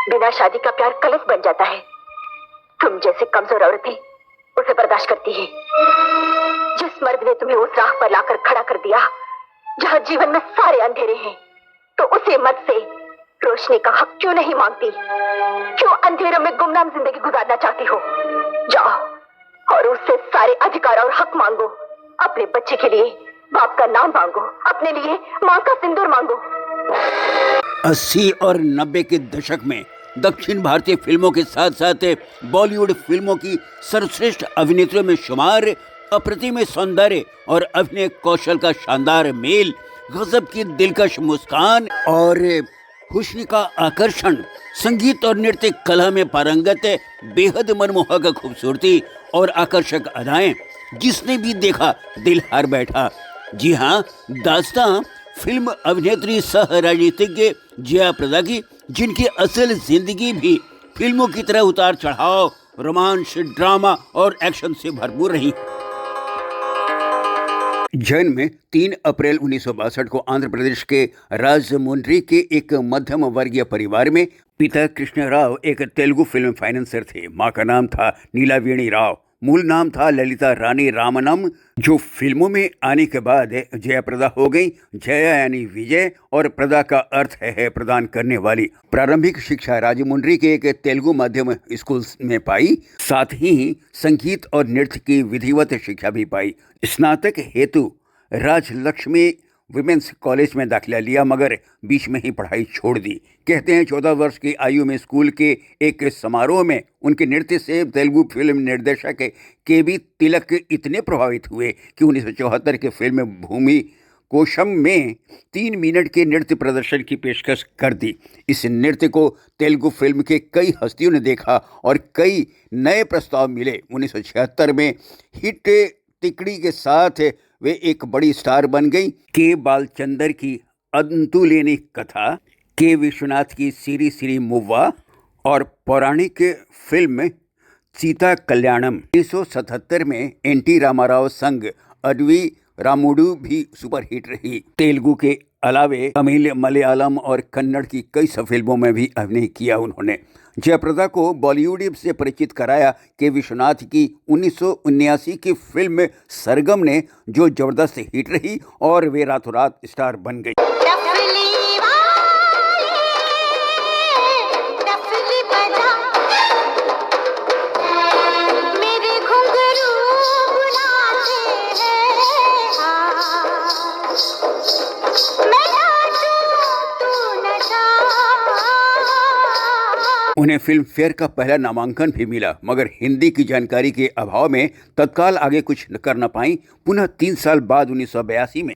बिना शादी का प्यार कलंक बन जाता है। तुम जैसे कमजोर औरतें उसे बर्दाश्त करती है। जिस मर्द ने तुम्हें उस राह पर लाकर खड़ा कर दिया जहां जीवन में सारे अंधेरे हैं, तो उसे मर्द से रोशनी का हक क्यों नहीं मांगती? क्यों अंधेरों में गुमनाम जिंदगी गुजारना चाहती हो? जाओ और उससे सारे अधिकार और हक मांगो। अपने बच्चे के लिए बाप का नाम मांगो, अपने लिए माँ का सिंदूर मांगो। 80 और 90 के दशक में दक्षिण भारतीय फिल्मों के साथ साथ बॉलीवुड फिल्मों की सर्वश्रेष्ठ अभिनेत्रियों में शुमार, अप्रतिम सौंदर्य और अभिनय कौशल का शानदार मेल, गजब की दिलकश मुस्कान और हुस्न का आकर्षण, संगीत और नृत्य कला में पारंगत, बेहद मनमोहक खूबसूरती और आकर्षक अदाएं, जिसने भी देखा दिल हार बैठा। जी हाँ, दास्तां फिल्म अभिनेत्री सह राजनीतिज्ञ जया प्रदा की, जिनकी असल जिंदगी भी फिल्मों की तरह उतार चढ़ाव, रोमांस, ड्रामा और एक्शन से भरपूर रही। जन्म 3 अप्रैल 1962 को आंध्र प्रदेश के राजमुंड्री के एक मध्यम वर्गीय परिवार में। पिता कृष्ण राव एक तेलुगु फिल्म फाइनेंसर थे। मां का नाम था नीलावेणी राव। मूल नाम था ललिता रानी रामनम, जो फिल्मों में आने के बाद जया प्रदा हो गई। जया यानी विजय और प्रदा का अर्थ है प्रदान करने वाली। प्रारंभिक शिक्षा राजमुंड्री के एक तेलुगु माध्यम स्कूल में पाई, साथ ही संगीत और नृत्य की विधिवत शिक्षा भी पाई। स्नातक हेतु राजलक्ष्मी विमेंस कॉलेज में दाखिला लिया, मगर बीच में ही पढ़ाई छोड़ दी। कहते हैं 14 वर्ष की आयु में स्कूल के एक समारोह में उनके नृत्य से तेलुगु फिल्म निर्देशक के.बी. तिलक इतने प्रभावित हुए कि 1974 के फिल्म भूमि कोशम में 3 मिनट के नृत्य प्रदर्शन की पेशकश कर दी। इस नृत्य को तेलुगु फिल्म के कई हस्तियों ने देखा और कई नए प्रस्ताव मिले। 1976 में हिट तिकड़ी के साथ वे एक बड़ी स्टार बन गई। के बालचंदर की अंतुलेनी कथा, के विश्वनाथ की सिरी सिरी मुव्वा और पौराणिक फिल्म सीता कल्याणम 1977 में एन.टी. रामाराव संग अडवी रामुडू भी सुपरहिट रही। तेलुगु के अलावे तमिल, मलयालम और कन्नड़ की कई फिल्मों में भी अभिनय किया उन्होंने। जयप्रदा को बॉलीवुड से परिचित कराया के विश्वनाथ की 1979 की फिल्म सरगम ने, जो जबरदस्त हिट रही और वे रातों रात स्टार बन गई। उन्हें फिल्म फेयर का पहला नामांकन भी मिला, मगर हिंदी की जानकारी के अभाव में तत्काल आगे कुछ कर न पाई। पुनः 3 साल बाद 1982 में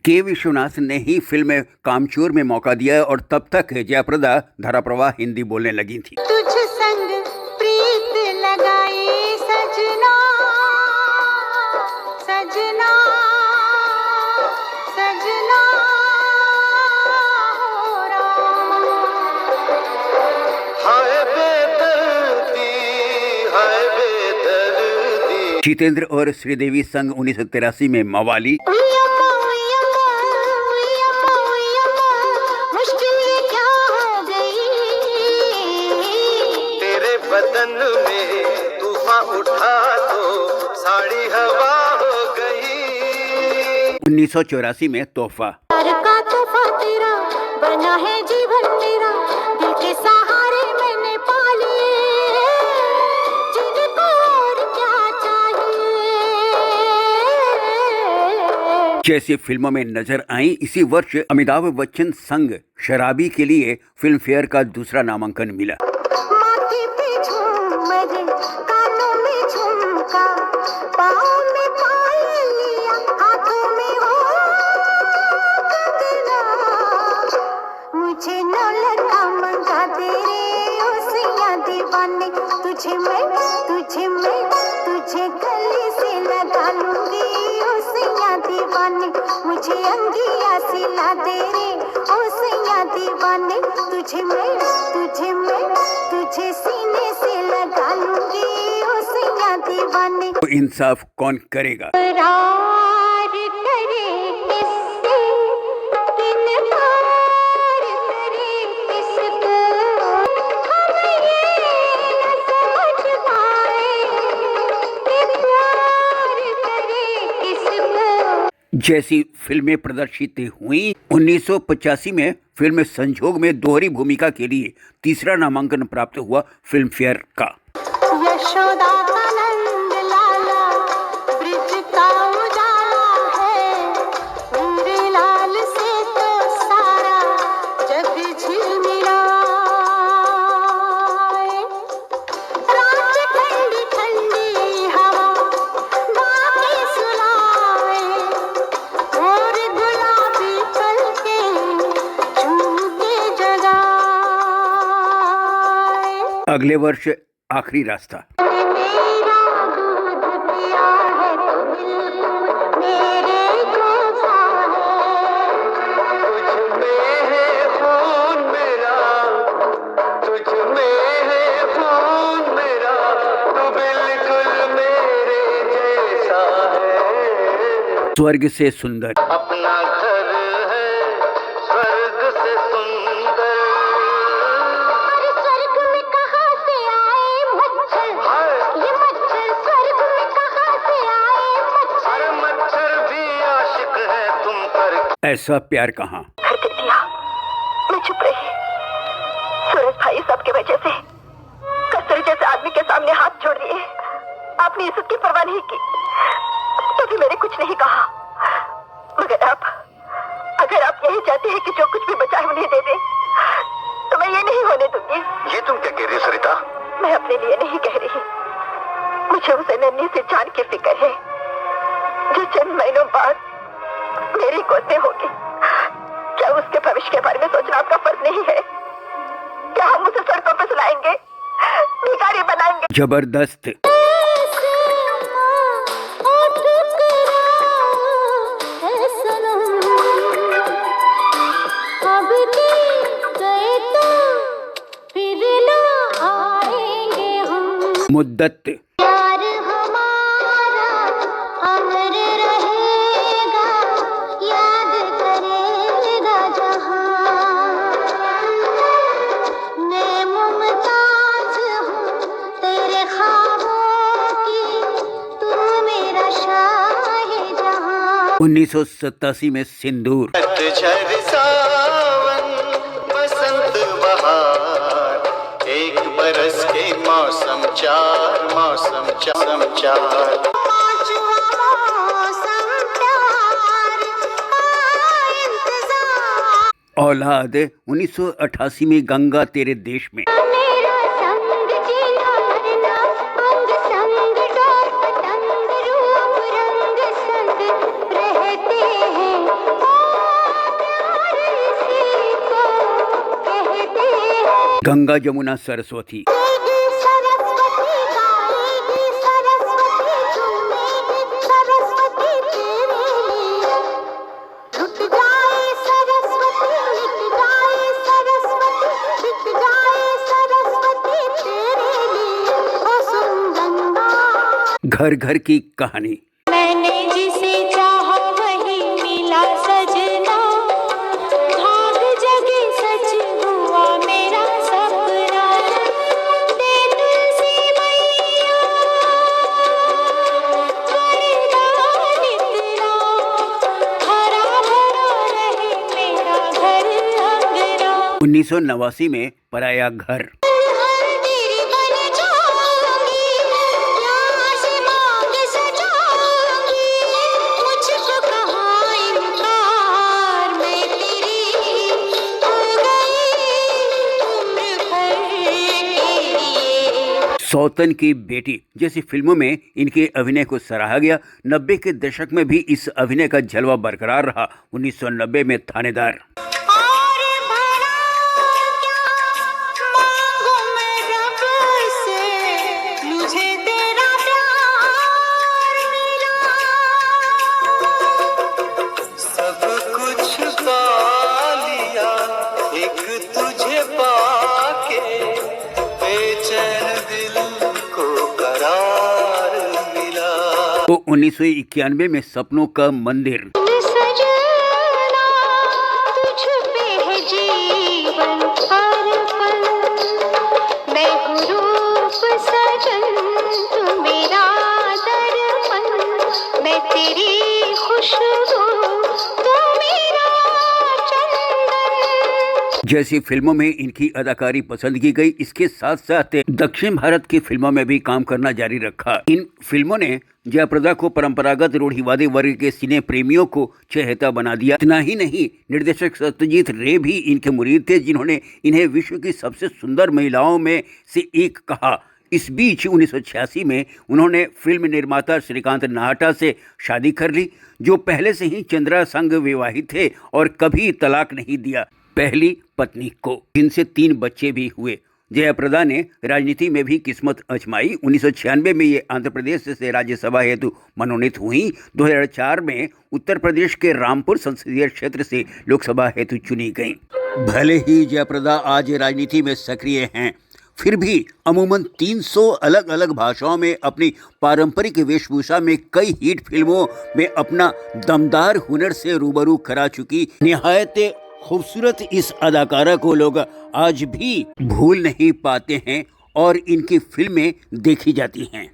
के विश्वनाथ ने ही फिल्म कामचोर में मौका दिया और तब तक जयप्रदा धाराप्रवाह हिंदी बोलने लगी थी। तुझ संग प्रीत लगाई सजना, सजना, सजना हो राम। हाय बेदर्दी, हाय बेदर्दी। जितेंद्र और श्रीदेवी संग 1983 में मवाली, बदन में तूफान उठा तो साड़ी हवा हो गई। 1984 में तोहफा, प्यार का तोहफा तेरा बना है जीवन मेरा, दिल के सहारे मैंने पाले, जिनको और क्या चाहिए। जैसे फिल्मों में नजर आई। इसी वर्ष अमिताभ बच्चन संग शराबी के लिए फिल्म फेयर का दूसरा नामांकन मिला। कानों में झुमका, पाँव में पायलिया, हाथों में हो कंगना, मुझे न लगा मंगा तेरे ओसियां दीवाने, तुझे मैं तुझे गले से लगा लूंगी ओसियां दीवाने, मुझे अंगिया सिला दे रे ओसियां दीवाने, तुझे सीने से लगा लूंगी ओसियां दीवाने। तो इंसाफ कौन करेगा? जैसी फिल्में प्रदर्शित हुई। 1985 में फिल्म संजोग में दोहरी भूमिका के लिए तीसरा नामांकन प्राप्त हुआ फिल्म फेयर का। यशोदा का नंद लाला ब्रिज का उजाला है, मेरे लाल से तो सारा जग झिलमिलाए। रात ठंडी ठंडी हवा बातें सुनाए, और गुलाबी पलके झूमते जगाए। अगले वर्ष आखिरी रास्ता। मेरा दूध पिया है तो बिल्कुल मेरे जैसा है। तुझ में है खून मेरा, तुझ में है खून मेरा, तू बिल्कुल मेरे जैसा है। स्वर्ग से सुंदर। अपना घर है स्वर्ग से सुंदर। अरे स्वर्ग में कहाँ से आए मच्छर, ये मच्छर स्वर्ग में कहाँ से आए मच्छर। अरे मच्छर भी आशिक है तुम पर। ऐसा प्यार कहाँ। घर दे दिया, मैं चुप रही। सूरज भाई सबके वजह से कस्तूरी जैसे आदमी के सामने हाथ जोड़ दिए। आपने इज्जत की परवाह नहीं की, तो भी मैंने कुछ नहीं कहा। मगर आप, अगर आप यही चाहते हैं कि जो कुछ भी बचा है उन्हें दे दे, तो मैं ये नहीं होने दूंगी। ये तुम क्या कह रही हो सरिता? मैं अपने लिए नहीं कह रही, मुझे उसे नन्ही से जान की फिक्र है जो चंद महीनों बाद मेरी गोद में होगी। क्या उसके भविष्य के बारे में सोचना आपका फर्ज नहीं है? क्या हम उसे सड़कों पर सुलाएंगे, भिखारी बनाएंगे? जबरदस्त। मुद्दत। प्यार हमारा अमर रहेगा, याद करेगा जहां। मैं मुमताज हूँ तेरे ख्वाबों की, तू मेरा शाहजहां। 1987 में सिंदूर। पतझड़ सावन बसंत बहार, एक बरस के मौसम चार, मौसम चार। पांचवा मौसम प्यार का इंतजार। औलाद 1988 में गंगा तेरे देश में। मेरा संग जीना मरना, अंग संग डोर पतंग, रूप रंग संग रहते हैं। ओ प्यार इसी को कहते हैं। गंगा जमुना सरस्वती। गाएगी सरस्वती, गाएगी सरस्वती, झूमेगी सरस्वती तेरे लिए। लुट जाए सरस्वती, मिट जाए सरस्वती, बिक जाए सरस्वती तेरे लिए। ओ सुन गंगा। घर घर की कहानी। मैंने जिसे चाहा वही मिला सजना, भाग जगे सच हुआ मेरा सपना। दे तुलसी मैया वरदान इतना, हरा भरा रहे मेरा घर अंगना। 1989 में पराया घर। तेरी बन जाऊंगी, प्यार से मांग सजाऊंगी, मुझको कहाँ इनकार, मैं तेरी हो गई उम्र भर के लिए। सौतन की बेटी जैसी फिल्मों में इनके अभिनय को सराहा गया। 90 के दशक में भी इस अभिनय का जलवा बरकरार रहा। 1990 में थानेदार। और भला क्या मांगू मैं रब से, मुझे तेरा प्यार मिला। सब कुछ पा लिया एक तुझे पाके, बेचैन दिल को करार मिला। तो 1991 में सपनों का मंदिर। सजना तुझ पे है जीवन हर पल, मैं हूँ रूप सजन तू मेरा दर्पण, मैं तेरी खुशबू जैसी फिल्मों में इनकी अदाकारी पसंद की गई, इसके साथ साथ दक्षिण भारत की फिल्मों में भी काम करना जारी रखा। इन फिल्मों ने जयाप्रदा को परंपरागत रूढ़िवादी वर्ग के सिने प्रेमियों को चहेता बना दिया। इतना ही नहीं, निर्देशक सत्यजीत रे भी इनके मुरीद थे, जिन्होंने इन्हें विश्व की सबसे सुंदर महिलाओं में से एक कहा। इस बीच 1986 में उन्होंने फिल्म निर्माता श्रीकांत नाहटा से शादी कर ली, जो पहले से ही चंद्रा संग विवाहित थे और कभी तलाक नहीं दिया पहली पत्नी को, जिनसे 3 बच्चे भी हुए। जयाप्रदा ने राजनीति में भी किस्मत आजमाई। 1996 में ये आंध्र प्रदेश से राज्यसभा हेतु मनोनीत हुई। 2004 में उत्तर प्रदेश के रामपुर संसदीय क्षेत्र से लोकसभा हेतु चुनी गईं। भले ही जयाप्रदा आज राजनीति में सक्रिय हैं, फिर भी अमूमन 300 अलग अलग भाषाओं में अपनी पारंपरिक वेशभूषा में कई हिट फिल्मों में अपना दमदार हुनर से रूबरू करा चुकी निहायत खूबसूरत इस अदाकारा को लोग आज भी भूल नहीं पाते हैं और इनकी फिल्में देखी जाती हैं।